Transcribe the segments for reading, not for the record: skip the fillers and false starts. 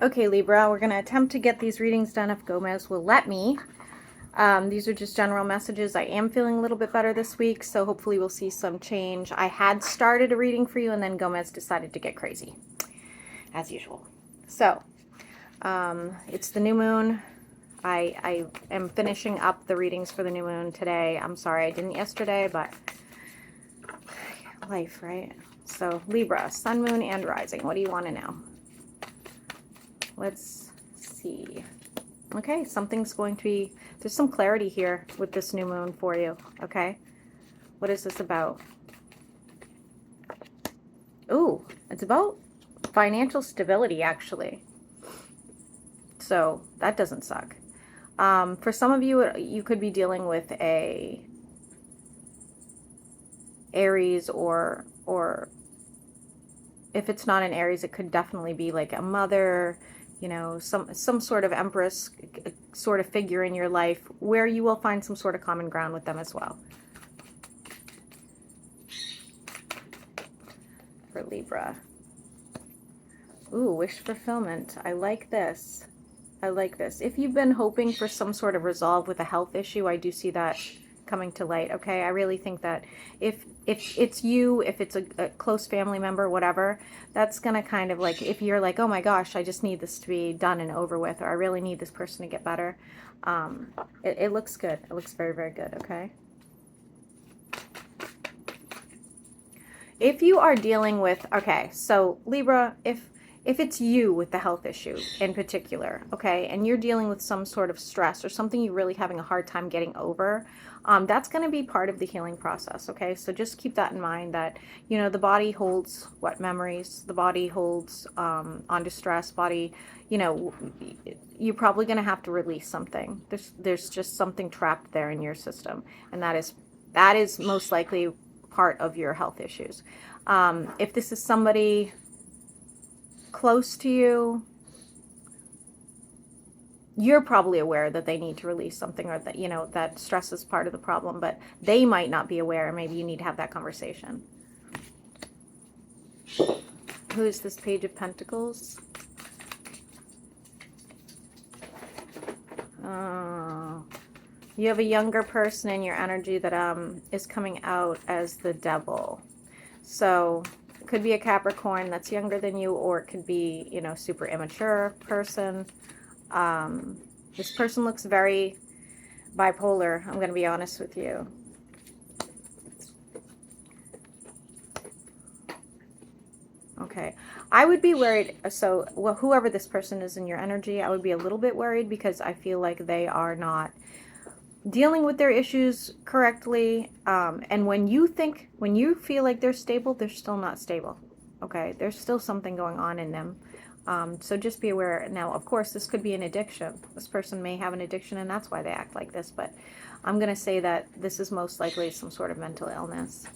Okay, Libra, we're going to attempt to get these readings done if Gomez will let me. These are just general messages. I am feeling a little bit better this week, so hopefully we'll see some change. I had started a reading for you, and then Gomez decided to get crazy, as usual. So, it's the new moon. I am finishing up the readings for the new moon today. I'm sorry I didn't yesterday, but life, right? So, Libra, sun, moon, and rising. What do you want to know? Let's see. Okay, something's going to be, there's some clarity here with this new moon for you, okay? What is this about? Ooh, it's about financial stability, actually. So that doesn't suck. For some of you, you could be dealing with a Aries, or if it's not an Aries, it could definitely be like a mother, you know, some sort of empress sort of figure in your life where you will find some sort of common ground with them as well. For Libra. Ooh, wish fulfillment. I like this. I like this. If you've been hoping for some sort of resolve with a health issue, I do see that coming to light, okay? I really think that if it's you, if it's a close family member, whatever, that's going to kind of like, if you're like, oh my gosh, I just need this to be done and over with, or I really need this person to get better, it looks good. It looks very, very good, okay? If you are dealing with, okay, so Libra, if it's you with the health issue in particular, okay, and you're dealing with some sort of stress or something you're really having a hard time getting over, that's going to be part of the healing process, okay? So just keep that in mind that, you know, the body holds what memories, the body holds onto stress, body, you know, you're probably going to have to release something. There's just something trapped there in your system, and that is most likely part of your health issues. If this is somebody close to you, you're probably aware that they need to release something, or that, you know, that stress is part of the problem, but they might not be aware. Maybe you need to have that conversation. Who is this Page of Pentacles? Oh, you have a younger person in your energy that is coming out as the devil. So it could be a Capricorn that's younger than you, or it could be, you know, super immature person. This person looks very bipolar, I'm going to be honest with you. Okay, I would be worried. So, well, whoever this person is in your energy, I would be a little bit worried, because I feel like they are not dealing with their issues correctly. And when you feel like they're stable, they're still not stable. Okay, there's still something going on in them. So just be aware. Now, of course, this could be an addiction. This person may have an addiction, and that's why they act like this. But I'm going to say that this is most likely some sort of mental illness.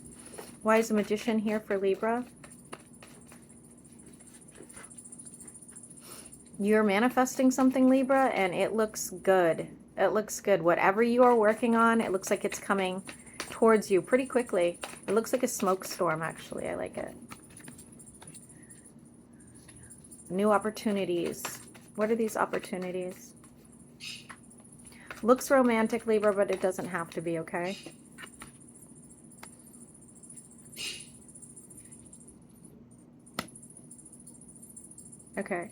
Why is the Magician here for Libra? You're manifesting something, Libra, and it looks good. It looks good. Whatever you are working on, it looks like it's coming towards you pretty quickly. It looks like a smoke storm, actually. I like it. New opportunities. What are these opportunities? Looks romantic, Libra, but it doesn't have to be, okay? Okay.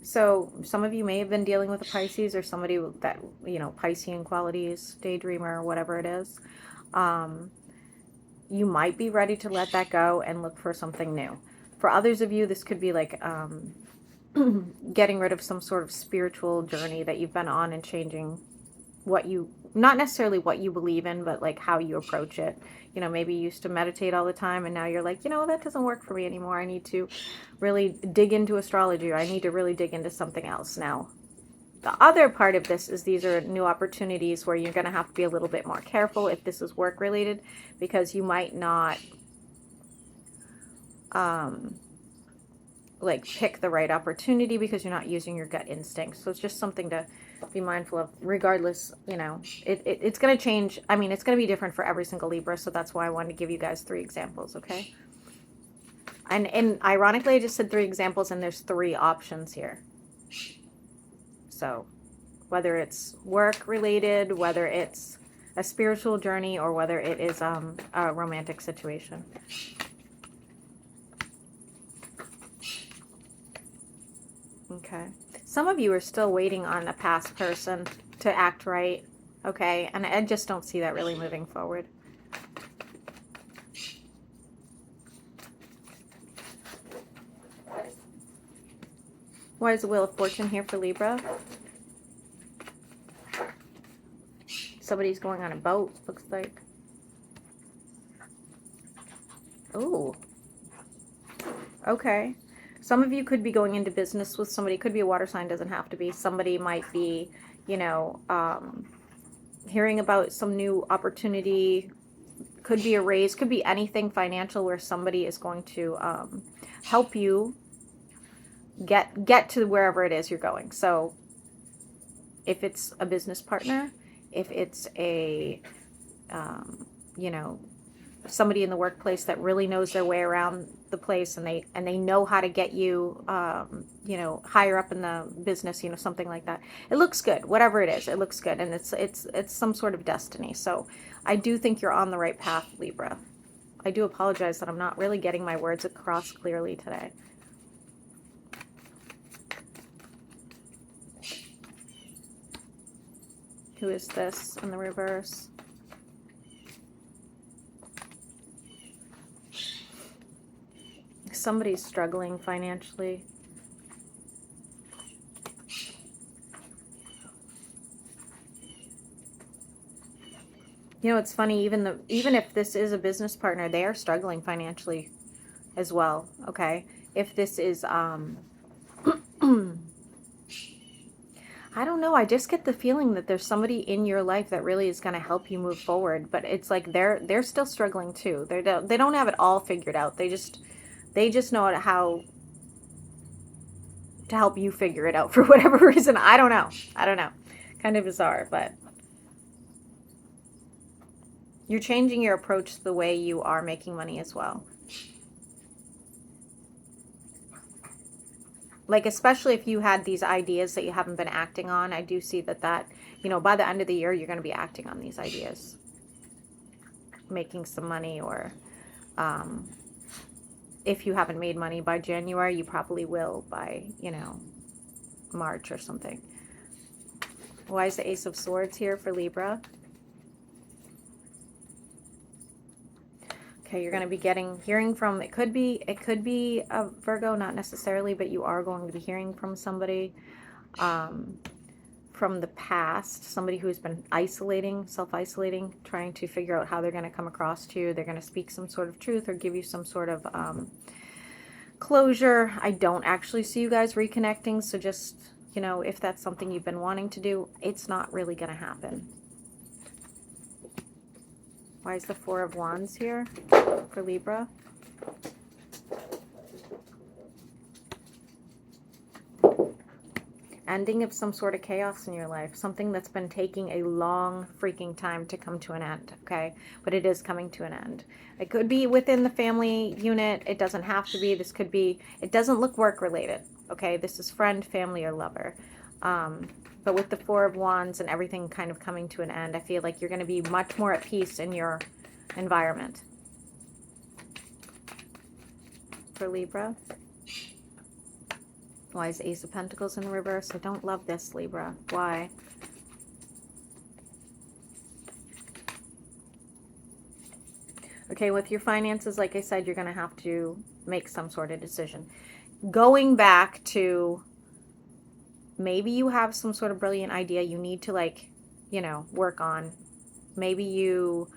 So some of you may have been dealing with a Pisces, or somebody that, you know, Piscean qualities, daydreamer, whatever it is. You might be ready to let that go and look for something new. For others of you, this could be like getting rid of some sort of spiritual journey that you've been on, and changing what you, not necessarily what you believe in, but like how you approach it. You know, maybe you used to meditate all the time, and now you're like, you know, that doesn't work for me anymore. I need to really dig into astrology, or I need to really dig into something else. Now, the other part of this is these are new opportunities where you're going to have to be a little bit more careful if this is work related, because you might not like pick the right opportunity because you're not using your gut instinct. So it's just something to be mindful of. Regardless, you know, it's going to change. I mean, it's going to be different for every single Libra. So that's why I wanted to give you guys 3 examples. Okay. And ironically, I just said 3 examples, and there's 3 options here. So whether it's work related, whether it's a spiritual journey, or whether it is a romantic situation. Okay. Some of you are still waiting on a past person to act right. Okay. And I just don't see that really moving forward. Why is the Wheel of Fortune here for Libra? Somebody's going on a boat, looks like. Oh. Okay. Some of you could be going into business with somebody. Could be a water sign, doesn't have to be. Somebody might be, you know, hearing about some new opportunity. Could be a raise. Could be anything financial where somebody is going to help you get to wherever it is you're going. So if it's a business partner, if it's a, you know, somebody in the workplace that really knows their way around the place, and they know how to get you, you know, higher up in the business, you know, something like that. It looks good. Whatever it is, it looks good, and it's some sort of destiny. So I do think you're on the right path, Libra. I do apologize that I'm not really getting my words across clearly today. Who is this in the reverse? Somebody's struggling financially. You know, it's funny, even if this is a business partner, they are struggling financially as well, okay? If this is I don't know, I just get the feeling that there's somebody in your life that really is going to help you move forward, but it's like they're still struggling too. They don't have it all figured out. They just know how to help you figure it out for whatever reason. I don't know. Kind of bizarre, but you're changing your approach to the way you are making money as well. Like, especially if you had these ideas that you haven't been acting on, I do see that, you know, by the end of the year, you're going to be acting on these ideas. Making some money, or if you haven't made money by January, you probably will by, you know, March or something. Why is the Ace of Swords here for Libra? Okay, you're going to be hearing from, it could be a Virgo, not necessarily, but you are going to be hearing from somebody from the past, somebody who's been self-isolating, trying to figure out how they're going to come across to you. They're going to speak some sort of truth or give you some sort of closure. I don't actually see you guys reconnecting, so just, you know, if that's something you've been wanting to do, it's not really going to happen. Why is the Four of Wands here for Libra? Ending of some sort of chaos in your life. Something that's been taking a long freaking time to come to an end, okay? But it is coming to an end. It could be within the family unit. It doesn't have to be. This could be, it doesn't look work related, okay? This is friend, family, or lover. But with the Four of Wands and everything kind of coming to an end, I feel like you're going to be much more at peace in your environment. For Libra. Why is Ace of Pentacles in reverse? I don't love this, Libra. Why? Okay, with your finances, like I said, you're going to have to make some sort of decision. Going back to, maybe you have some sort of brilliant idea you need to, like, you know, work on. Maybe you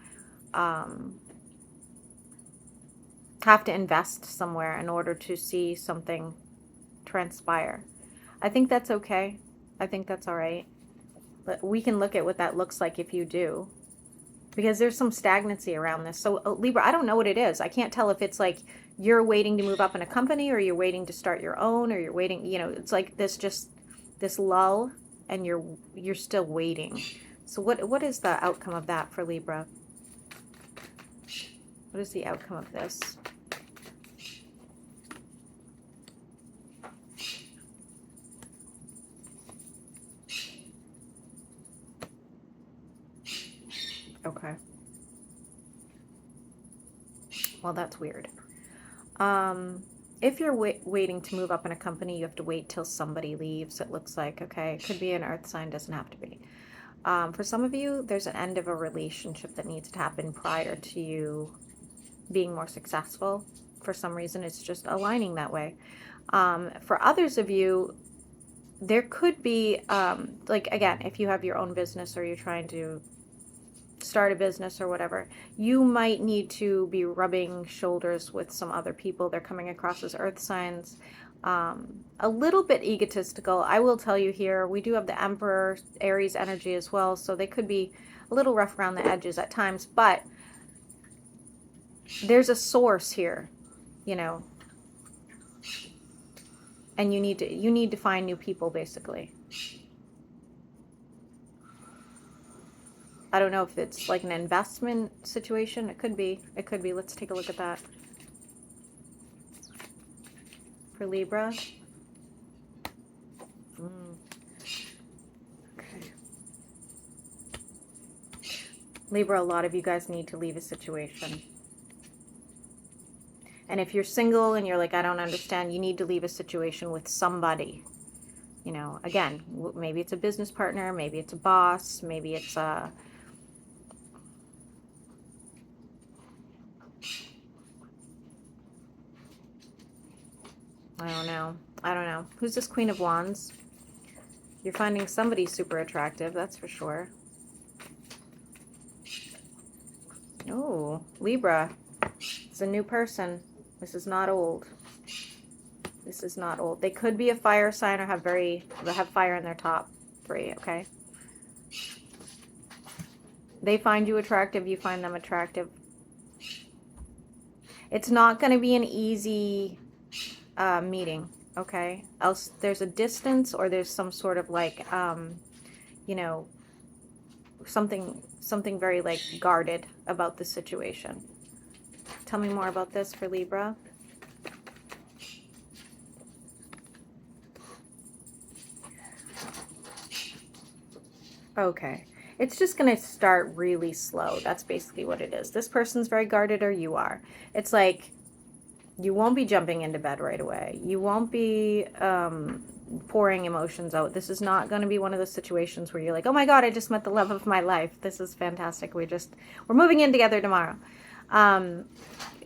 have to invest somewhere in order to see something transpire. I think that's okay. I think that's all right. But we can look at what that looks like if you do, because there's some stagnancy around this. So Libra, I don't know what it is. I can't tell if it's like you're waiting to move up in a company, or you're waiting to start your own, or you're waiting, you know, it's like this lull, and you're still waiting. So what is the outcome of that for Libra? What is the outcome of this? Okay. Well, that's weird. If you're waiting to move up in a company, you have to wait till somebody leaves, it looks like. Okay. It could be an earth sign, doesn't have to be. For some of you, there's an end of a relationship that needs to happen prior to you being more successful. For some reason, it's just aligning that way. For others of you, there could be, like, again, if you have your own business or you're trying to start a business or whatever, you might need to be rubbing shoulders with some other people. They're coming across as earth signs. A little bit egotistical. I will tell you here, we do have the Emperor Aries energy as well, so they could be a little rough around the edges at times, but there's a source here, you know, and you need to find new people, basically. I don't know if it's like an investment situation. It could be. It could be. Let's take a look at that. For Libra. Okay. Libra, a lot of you guys need to leave a situation. And if you're single and you're like, I don't understand, you need to leave a situation with somebody. You know, again, maybe it's a business partner, maybe it's a boss, maybe it's a... I don't know. I don't know. Who's this Queen of Wands? You're finding somebody super attractive, that's for sure. Oh, Libra. It's a new person. This is not old. This is not old. They could be a fire sign or have fire in their top 3, okay? They find you attractive, you find them attractive. It's not going to be an easy meeting, okay? Else there's a distance or there's some sort of like, you know, something very like guarded about the situation. Tell me more about this for Libra. Okay. It's just going to start really slow. That's basically what it is. This person's very guarded or you are. It's like you won't be jumping into bed right away. You won't be pouring emotions out. This is not going to be one of those situations where you're like, oh my God, I just met the love of my life. This is fantastic. We're moving in together tomorrow.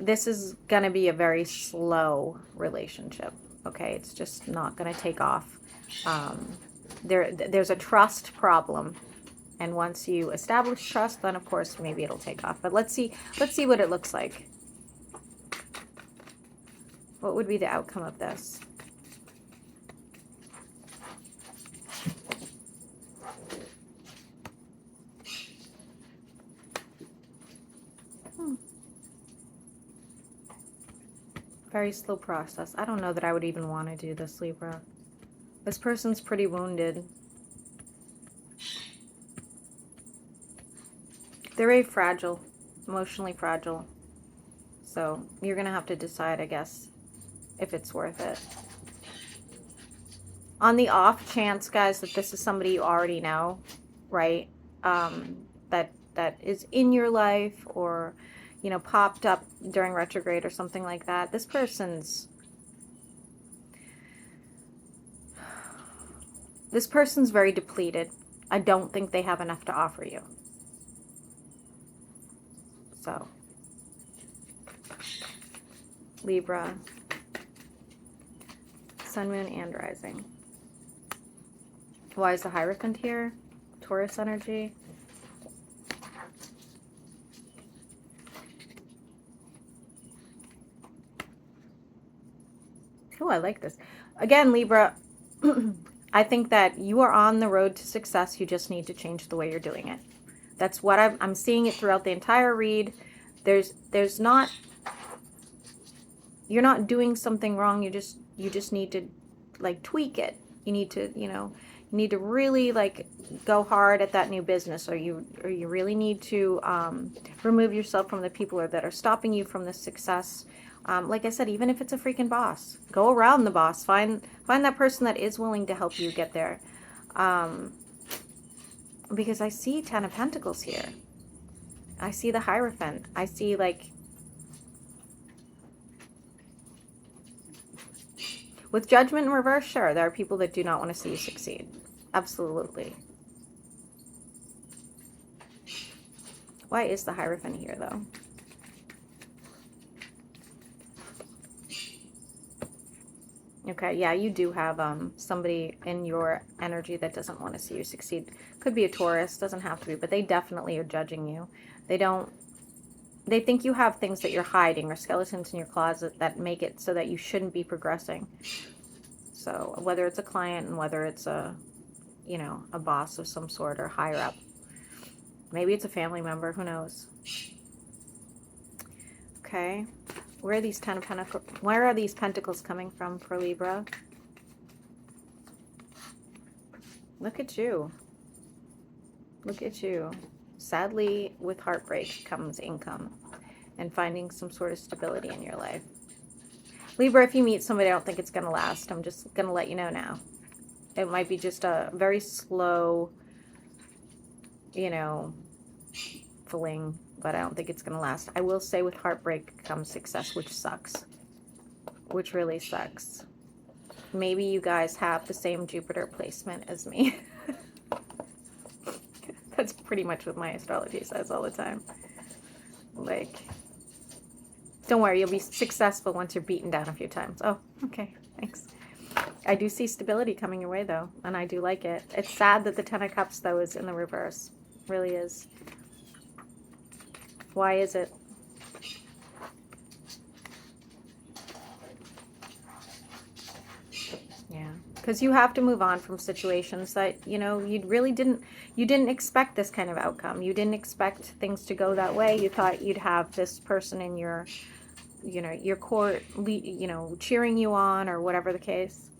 This is going to be a very slow relationship. Okay. It's just not going to take off. There's a trust problem. And once you establish trust, then of course, maybe it'll take off. But let's see what it looks like. What would be the outcome of this? Very slow process. I don't know that I would even want to do this, Libra. This person's pretty wounded. They're very fragile, emotionally fragile. So you're going to have to decide, I guess, if it's worth it. On the off chance, guys, that this is somebody you already know, right? That is in your life or, you know, popped up during retrograde or something like that. This person's very depleted. I don't think they have enough to offer you. So, Libra, Sun, Moon, and Rising. Why is the Hierophant here? Taurus energy. Oh, I like this. Again, Libra, I think that you are on the road to success. You just need to change the way you're doing it. That's what I'm seeing it throughout the entire read. There's not, you're not doing something wrong. You just need to like tweak it. You need to, you know, you need to really like go hard at that new business, or you really need to remove yourself from the people that are stopping you from the success. Like I said, even if it's a freaking boss, go around the boss. Find that person that is willing to help you get there. Because I see 10 of Pentacles here. I see the Hierophant. I see, like, with Judgment in reverse, sure, there are people that do not want to see you succeed. Absolutely. Why is the Hierophant here, though? Okay, yeah, you do have somebody in your energy that doesn't want to see you succeed. Could be a Taurus, doesn't have to be, but they definitely are judging you. They think you have things that you're hiding or skeletons in your closet that make it so that you shouldn't be progressing. So whether it's a client and whether it's a, you know, a boss of some sort or higher up. Maybe it's a family member, who knows? Okay. Where are these Where are these pentacles coming from for Libra? Look at you. Look at you. Sadly, with heartbreak comes income and finding some sort of stability in your life. Libra, if you meet somebody, I don't think it's going to last. I'm just going to let you know now. It might be just a very slow, you know, fling, but I don't think it's going to last. I will say with heartbreak comes success, which sucks. Which really sucks. Maybe you guys have the same Jupiter placement as me. That's pretty much what my astrology says all the time. Like, don't worry, you'll be successful once you're beaten down a few times. Oh, okay, thanks. I do see stability coming your way, though, and I do like it. It's sad that the Ten of Cups, though, is in the reverse. It really is. Why is it? Yeah, because you have to move on from situations that, you know, you didn't expect this kind of outcome. You didn't expect things to go that way. You thought you'd have this person in your, you know, your court, you know, cheering you on or whatever the case.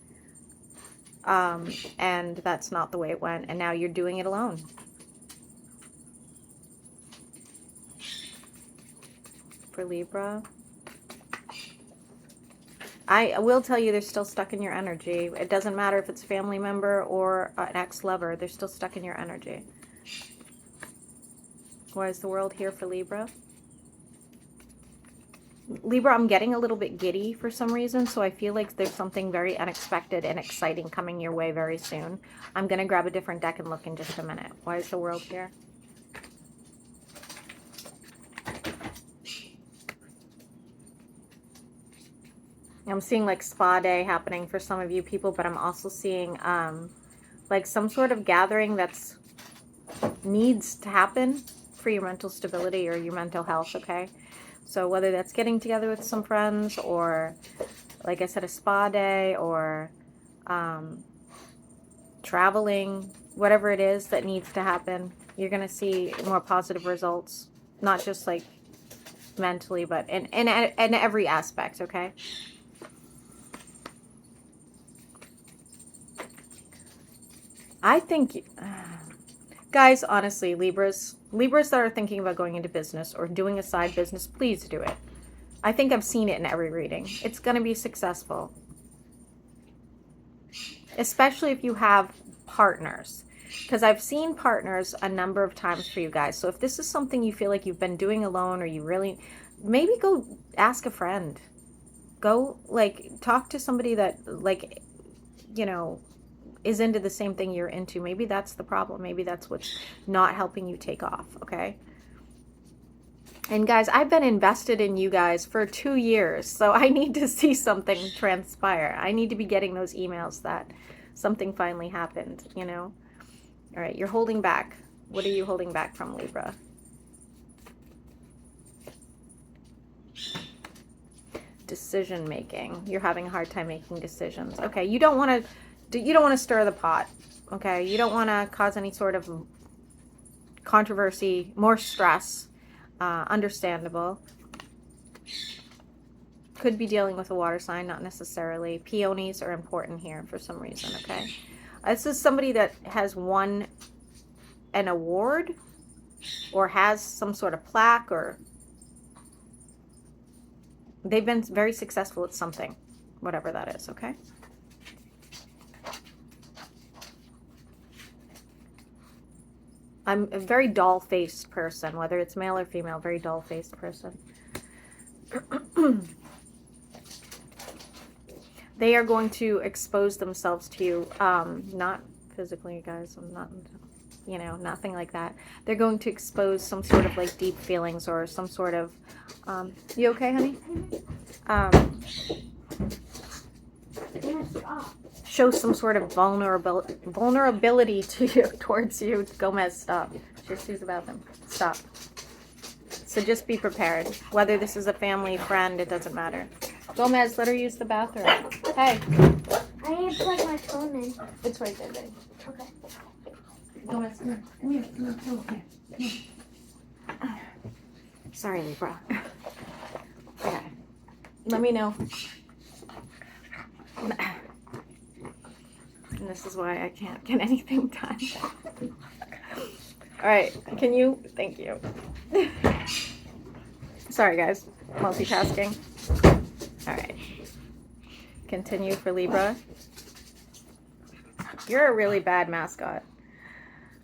And that's not the way it went. And now you're doing it alone. For Libra. I will tell you, they're still stuck in your energy. It doesn't matter if it's a family member or an ex-lover. They're still stuck in your energy. Why is the world here for Libra? Libra, I'm getting a little bit giddy for some reason, so I feel like there's something very unexpected and exciting coming your way very soon. I'm going to grab a different deck and look in just a minute. Why is the world here? I'm seeing like spa day happening for some of you people, but I'm also seeing like some sort of gathering that's needs to happen for your mental stability or your mental health, okay? So whether that's getting together with some friends or, like I said, a spa day or traveling, whatever it is that needs to happen, you're going to see more positive results, not just like mentally, but in every aspect, okay? I think, guys, honestly, Libras that are thinking about going into business or doing a side business, please do it. I think I've seen it in every reading. It's going to be successful. Especially if you have partners. Because I've seen partners a number of times for you guys. So if this is something you feel like you've been doing alone or you really, maybe go ask a friend. Go, like, talk to somebody that, like, you know, is into the same thing you're into. Maybe that's the problem. Maybe that's what's not helping you take off, okay? And guys, I've been invested in you guys for 2 years, so I need to see something transpire. I need to be getting those emails that something finally happened, you know? All right, you're holding back. What are you holding back from, Libra? Decision making. You're having a hard time making decisions. Okay, you don't want to stir the pot. Okay, you don't want to cause any sort of controversy, more stress. Understandable. Could be dealing with a water sign, not necessarily. Peonies are important here for some reason, okay? This is somebody that has won an award or has some sort of plaque, or they've been very successful at something, whatever that is, okay? I'm a very doll-faced person, whether it's male or female, very doll-faced person. They are going to expose themselves to you, not physically, guys. I'm not, you know, nothing like that. They're going to expose some sort of like deep feelings or some sort of, you okay, honey? Show some sort of vulnerability to you, towards you. Gomez, stop. Just use the bathroom. Stop. So just be prepared. Whether this is a family, friend, it doesn't matter. Gomez, let her use the bathroom. Hey. I need to plug my phone in. It's right there, babe. Okay. Gomez, come here. Come here. Sorry, Libra. Okay. Let me know. And this is why I can't get anything done. All right. Can you? Thank you. Sorry, guys. Multitasking. All right. Continue for Libra. You're a really bad mascot.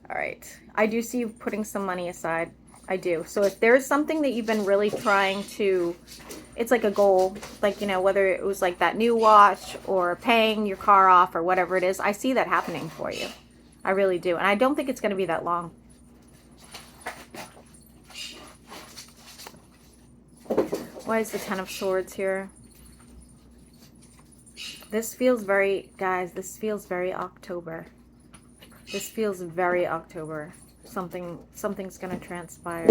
All right. I do see you putting some money aside. I do. So if there's something that you've been really trying to, it's like a goal, like, you know, whether it was like that new watch or paying your car off or whatever it is, I see that happening for you. I really do. And I don't think it's going to be that long. Why is the Ten of Swords here? This feels very, guys, this feels very October. This feels very October. Something's going to transpire.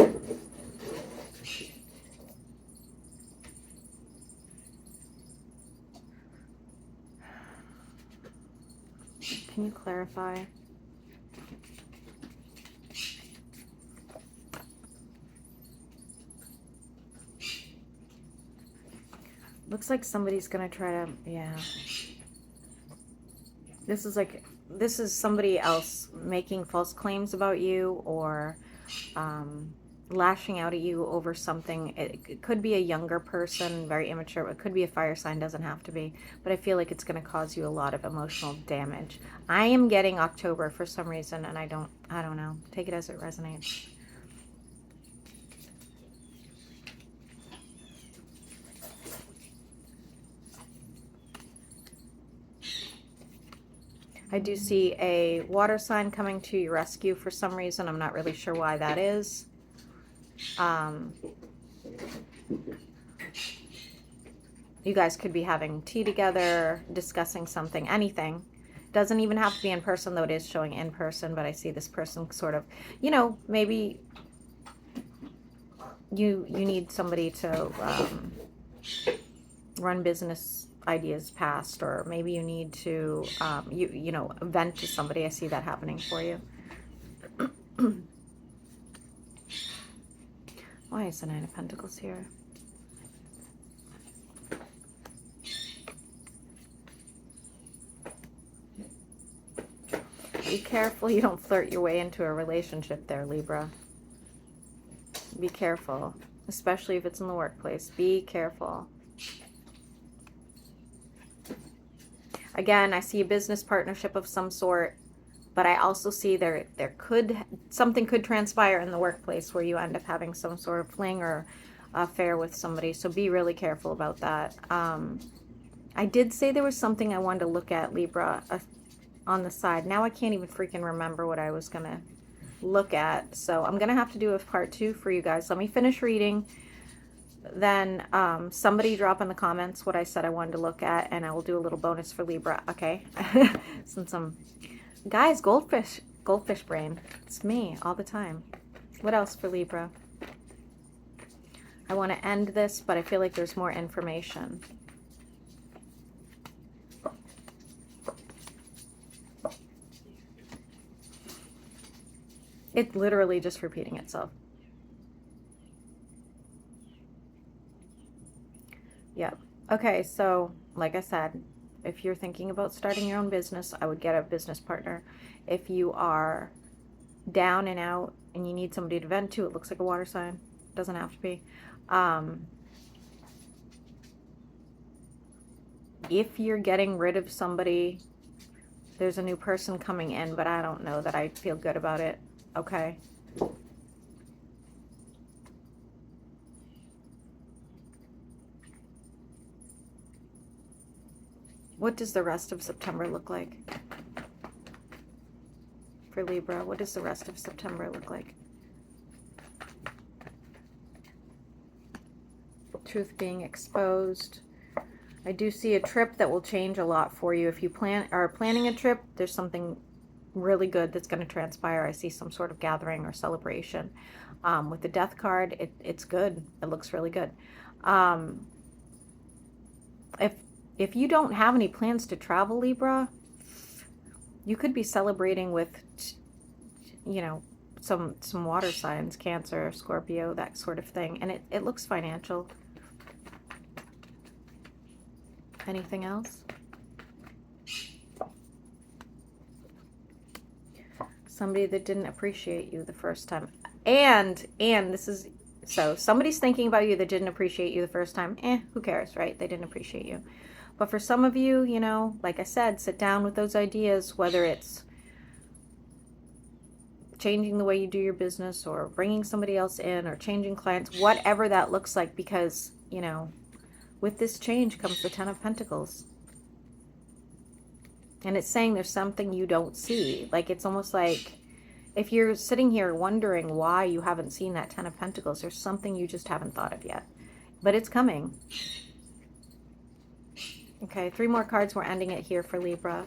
Can you clarify? Looks like somebody's gonna try to, yeah. This is somebody else making false claims about you, or lashing out at you over something. It could be a younger person, very immature. It could be a fire sign, doesn't have to be. But I feel like it's going to cause you a lot of emotional damage. I am getting October for some reason, and I don't know. Take it as it resonates. I do see a water sign coming to your rescue for some reason. I'm not really sure why that is. You guys could be having tea together, discussing something, anything. Doesn't even have to be in person, though it is showing in person, but I see this person sort of, you know, maybe you need somebody to run business ideas past, or maybe you need to you know, vent to somebody. I see that happening for you. Why is the Nine of Pentacles here? Be careful you don't flirt your way into a relationship there, Libra. Be careful, especially if it's in the workplace. Be careful. Again, I see a business partnership of some sort, but I also see something could transpire in the workplace where you end up having some sort of fling or affair with somebody. So be really careful about that. I did say there was something I wanted to look at, Libra, on the side. Now I can't even freaking remember what I was going to look at. So I'm going to have to do a part 2 for you guys. Let me finish reading. Then somebody drop in the comments what I said I wanted to look at, and I will do a little bonus for Libra, okay? Since guys, goldfish brain. It's me all the time. What else for Libra? I want to end this, but I feel like there's more information. It's literally just repeating itself. Yep. Okay, so like I said, if you're thinking about starting your own business, I would get a business partner. If you are down and out and you need somebody to vent to, it looks like a water sign. Doesn't have to be. If you're getting rid of somebody, there's a new person coming in, but I don't know that I feel good about it. okay? What does the rest of September look like for Libra? What does the rest of September look like? Truth being exposed. I do see a trip that will change a lot for you. If you are planning a trip, there's something really good that's going to transpire. I see some sort of gathering or celebration. With the death card, it's good. It looks really good. If you don't have any plans to travel, Libra, you could be celebrating with, you know, some water signs, Cancer, Scorpio, that sort of thing. And it looks financial. Anything else? Somebody that didn't appreciate you the first time. And this is, so somebody's thinking about you that didn't appreciate you the first time. Who cares, right? They didn't appreciate you. But for some of you, you know, like I said, sit down with those ideas, whether it's changing the way you do your business or bringing somebody else in or changing clients, whatever that looks like, because, you know, with this change comes the Ten of Pentacles. And it's saying there's something you don't see. Like, it's almost like if you're sitting here wondering why you haven't seen that Ten of Pentacles, there's something you just haven't thought of yet. But it's coming. Okay, 3 more cards. We're ending it here for Libra.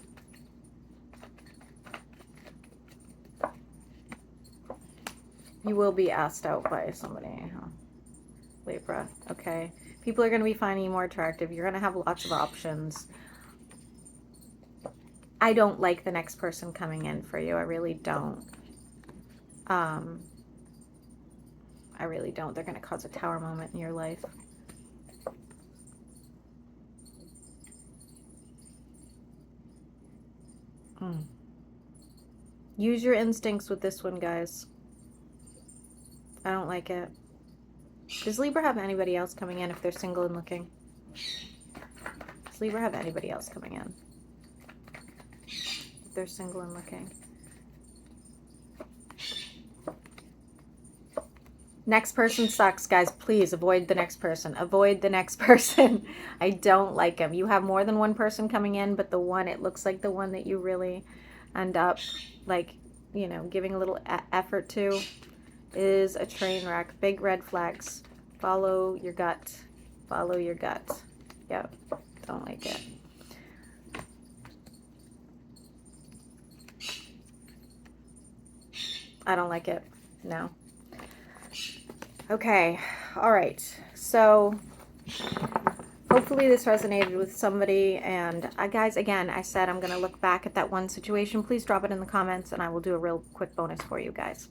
You will be asked out by somebody, huh? Libra. Okay. People are going to be finding you more attractive. You're going to have lots of options. I don't like the next person coming in for you. I really don't. I really don't. They're going to cause a tower moment in your life. Use your instincts with this one, guys. I don't like it. Does Libra have anybody else coming in if they're single and looking? Does Libra have anybody else coming in if they're single and looking? Next person sucks, guys. Please avoid the next person. Avoid the next person. I don't like them. You have more than one person coming in, but the one, it looks like the one that you really end up, like, you know, giving a little effort to is a train wreck. Big red flags. Follow your gut. Follow your gut. Yep. Don't like it. I don't like it. No. Okay. All right. So hopefully this resonated with somebody. And guys, again, I said I'm going to look back at that one situation. Please drop it in the comments and I will do a real quick bonus for you guys.